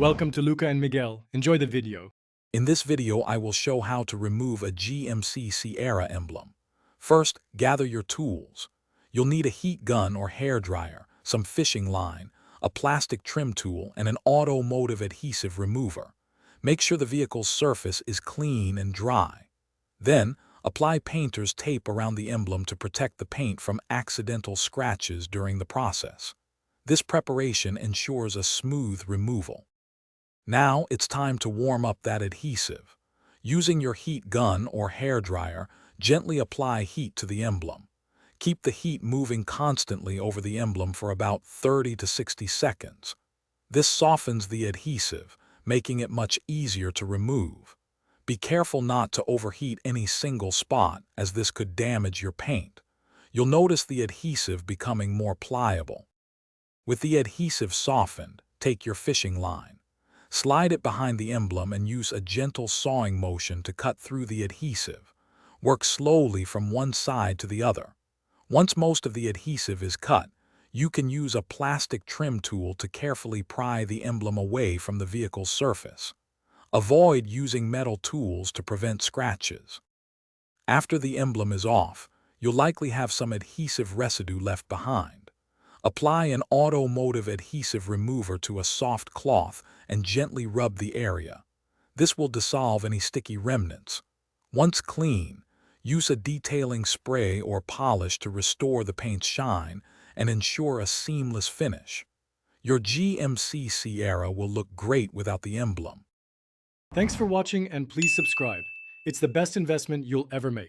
Welcome to Luca and Miguel. Enjoy the video. In this video, I will show how to remove a GMC Sierra emblem. First, gather your tools. You'll need a heat gun or hair dryer, some fishing line, a plastic trim tool, and an automotive adhesive remover. Make sure the vehicle's surface is clean and dry. Then, apply painter's tape around the emblem to protect the paint from accidental scratches during the process. This preparation ensures a smooth removal. Now it's time to warm up that adhesive. Using your heat gun or hair dryer, gently apply heat to the emblem. Keep the heat moving constantly over the emblem for about 30 to 60 seconds. This softens the adhesive, making it much easier to remove. Be careful not to overheat any single spot, as this could damage your paint. You'll notice the adhesive becoming more pliable. With the adhesive softened, take your fishing line. Slide it behind the emblem and use a gentle sawing motion to cut through the adhesive. Work slowly from one side to the other. Once most of the adhesive is cut, you can use a plastic trim tool to carefully pry the emblem away from the vehicle's surface. Avoid using metal tools to prevent scratches. After the emblem is off, you'll likely have some adhesive residue left behind. Apply an automotive adhesive remover to a soft cloth and gently rub the area. This will dissolve any sticky remnants. Once clean, use a detailing spray or polish to restore the paint's shine and ensure a seamless finish. Your GMC Sierra will look great without the emblem. Thanks for watching and please subscribe. It's the best investment you'll ever make.